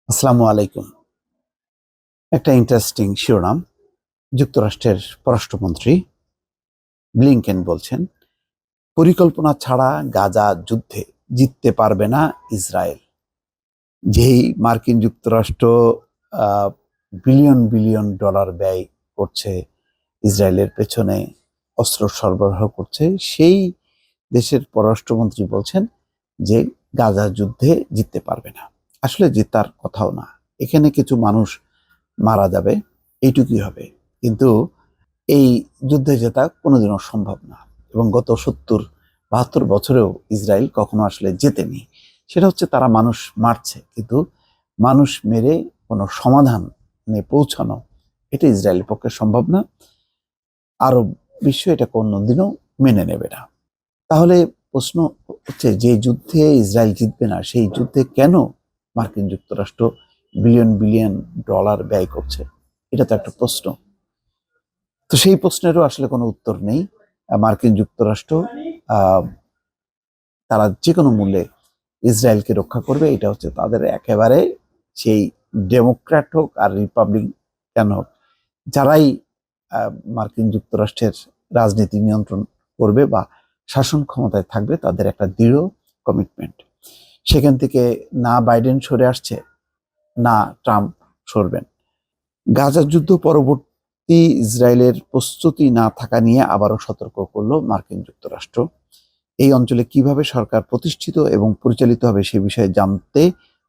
আসসালামু আলাইকুম। একটা ইন্টারেস্টিং শিরোনাম। যুক্তরাষ্ট্রের পররাষ্ট্রমন্ত্রী ব্লিংকেন বলছেন, পরিকল্পনা ছাড়া গাজা যুদ্ধে জিততে পারবে না ইসরায়েল। যেই মার্কিন যুক্তরাষ্ট্র আহ, বিলিয়ন বিলিয়ন ডলার ব্যয় করছে ইসরায়েলের পেছনে, অস্ত্র সরবরাহ করছে, সেই দেশের পররাষ্ট্রমন্ত্রী বলছেন যে গাজা যুদ্ধে জিততে পারবে না। আসলে জেতার কথাও না, এখানে কিছু মানুষ মারা যাবে, এইটুকুই হবে। কিন্তু এই যুদ্ধে জেতা কোনোদিনও সম্ভব না। এবং গত 70-72 বছরেও ইসরায়েল কখনো আসলে জেতেনি। সেটা হচ্ছে তারা মানুষ মারছে, কিন্তু মানুষ মেরে কোনো সমাধানে পৌঁছানো, এটা ইসরায়েলের পক্ষে সম্ভব না। আরব বিশ্ব এটা কোনোদিনও মেনে নেবে না। তাহলে প্রশ্ন হচ্ছে, যে যুদ্ধে ইসরায়েল জিতবে না, সেই যুদ্ধে কেন মার্কিন যুক্তরাষ্ট্র বিলিয়ন বিলিয়ন ডলার ব্যয় করছে? এটা তো একটা প্রশ্ন। তো সেই প্রশ্নেরও আসলে কোনো উত্তর নেই। মার্কিন যুক্তরাষ্ট্র আহ, তারা যে কোনো মূল্যে ইসরায়েলকে রক্ষা করবে, এটা হচ্ছে তাদের একেবারে, সেই ডেমোক্র্যাট হোক আর রিপাবলিকান হোক, যারাই মার্কিন যুক্তরাষ্ট্রের রাজনীতি নিয়ন্ত্রণ করবে বা শাসন ক্ষমতায় থাকবে, তাদের একটা দৃঢ় কমিটমেন্ট। সেখান থেকে না বাইডেন সরে আসছে, না ট্রাম্প সরবেন। গাজা যুদ্ধ পরবর্তী ইসরায়েলের প্রস্তুতি না থাকা নিয়ে আবারও সতর্ক করলো মার্কিন যুক্তরাষ্ট্র। এই অঞ্চলে কিভাবে সরকার প্রতিষ্ঠিত এবং পরিচালিত হবে সে বিষয়ে জানতে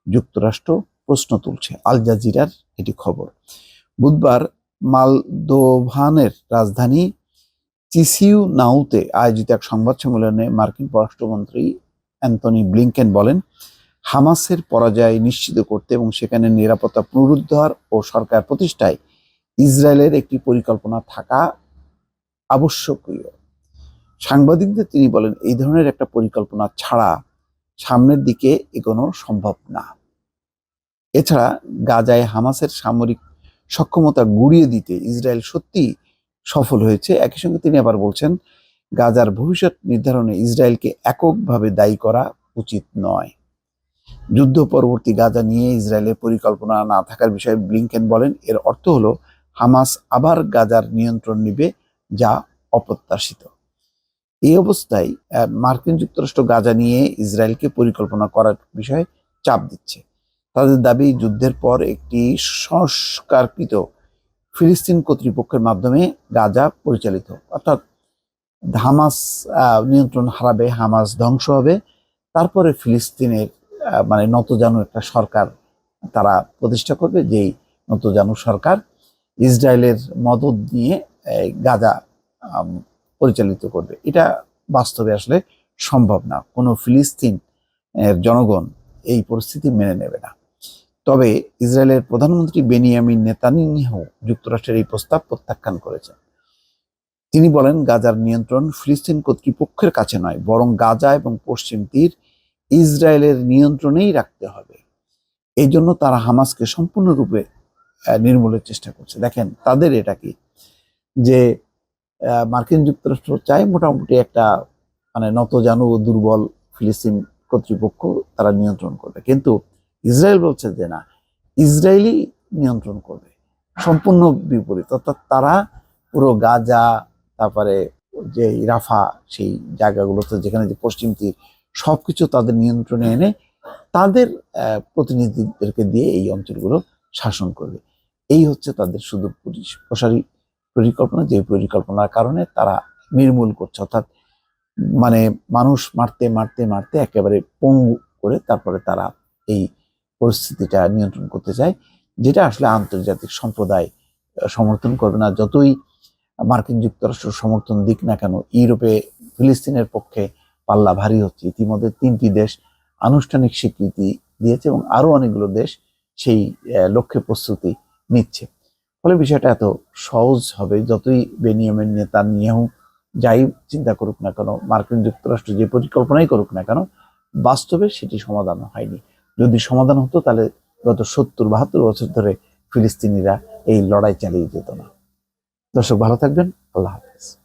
যুক্তরাষ্ট্র প্রশ্ন তুলছে। আল জাজিরার এটি খবর। বুধবার মালদোভানের রাজধানী চিসিউনাউতে আয়োজিত এক সংবাদ সম্মেলনে মার্কিন পররাষ্ট্রমন্ত্রী অ্যান্টনি ব্লিংকেন বলেন, হামাসের পরাজয় নিশ্চিত করতে এবং সেখানে নিরাপত্তা পুনরুদ্ধার ও সরকার প্রতিষ্ঠায় ইসরায়েলের একটি পরিকল্পনা থাকা আবশ্যকীয়। সাংবাদিকদের তিনি বলেন, এই ধরনের একটা পরিকল্পনা ছাড়া সামনের দিকে এগোনো সম্ভব না। এছাড়া গাজায় হামাসের সামরিক সক্ষমতা গুঁড়িয়ে দিতে ইসরায়েল সত্যি সফল হয়েছে। একই সঙ্গে তিনি আবার বলছেন, গাজার ভবিষ্যৎ নির্ধারণে ইসরায়েলকে এককভাবে দায়ী করা উচিত নয়। যুদ্ধ পরবর্তী গাজা নিয়ে ইসরায়েলের পরিকল্পনা না থাকার বিষয়ে ব্লিংকেন বলেন, এর অর্থ হলো হামাস আবার গাজার নিয়ন্ত্রণ নেবে, যা অপ্রত্যাশিত। এই অবস্থায় মার্কিন যুক্তরাষ্ট্র গাজা নিয়ে ইসরায়েলকে পরিকল্পনা করার বিষয়ে চাপ দিচ্ছে। তাদের দাবি, যুদ্ধের পর একটি সংস্কারকৃত ফিলিস্তিন কর্তৃপক্ষের মাধ্যমে গাজা পরিচালিত, অর্থাৎ হামাস নিয়ন্ত্রণ হারাবে, হামাস ধ্বংস হবে, তারপরে ফিলিস্তিনের মানে নতজানু একটা সরকার তারা প্রতিষ্ঠা করবে, যেই নতজানু সরকার ইসরায়েলের মদদ নিয়ে গাজা পরিচালিত করবে। এটা বাস্তবে আসলে সম্ভব না। কোনো ফিলিস্তিন জনগণ এই পরিস্থিতি মেনে নেবে না। তবে ইসরায়েলের প্রধানমন্ত্রী বেনিয়ামিন নেতানিয়াহু যুক্তরাষ্ট্রের এই প্রস্তাব প্রত্যাখ্যান করেছেন। তিনি বলেন, গাজার নিয়ন্ত্রণ ফিলিস্তিন কর্তৃপক্ষের কাছে নয়, বরং গাজা এবং পশ্চিম তীর ইসরায়েলের নিয়ন্ত্রণেই রাখতে হবে। এই জন্য তারা হামাসকে সম্পূর্ণরূপে নির্মূলের চেষ্টা করছে। দেখেন তাদের এটা কি, যে মার্কিন যুক্তরাষ্ট্র চায় মোটামুটি একটা মানে নতজানু ও দুর্বল ফিলিস্তিন কর্তৃপক্ষ তারা নিয়ন্ত্রণ করবে, কিন্তু ইসরায়েল বলছে যে না, ইসরায়েলই নিয়ন্ত্রণ করবে। সম্পূর্ণ বিপরীত। অর্থাৎ তারা পুরো গাজা, তারপরে যে রাফা, সেই জায়গাগুলোতে যেখানে যে পশ্চিম তীর, সবকিছু তাদের নিয়ন্ত্রণে এনে তাদের প্রতিনিধিদেরকে দিয়ে এই অঞ্চলগুলো শাসন করবে। এই হচ্ছে তাদের শুধু প্রসারী পরিকল্পনা, যে পরিকল্পনার কারণে তারা নির্মূল করছে, অর্থাৎ মানে মানুষ মারতে মারতে মারতে একেবারে পঙ্গু করে তারপরে তারা এই পরিস্থিতিটা নিয়ন্ত্রণ করতে চায়, যেটা আসলে আন্তর্জাতিক সম্প্রদায় সমর্থন করবে না। যতই মার্কিন যুক্তরাষ্ট্র সমর্থন দিক না কেন, ইউরোপে ফিলিস্তিনের পক্ষে পাল্লা ভারী হচ্ছে। ইতিমধ্যে 3টি দেশ আনুষ্ঠানিক স্বীকৃতি দিয়েছে এবং আরো অনেকগুলো দেশ সেই লক্ষ্যে প্রস্তুতি নিচ্ছে। ফলে বিষয়টা এত সহজ হবে, যতই বেনিয়ামিন নেতানিয়াহু যাই চিন্তা করুক না কেন, মার্কিন যুক্তরাষ্ট্র যে পরিকল্পনাই করুক না কেন, বাস্তবে সেটি সমাধান হয়নি। যদি সমাধান হতো, তাহলে গত 70-72 বছর ধরে ফিলিস্তিনিরা এই লড়াই চালিয়ে যেত না। দর্শক, ভালো থাকবেন। আল্লাহ হাফেজ।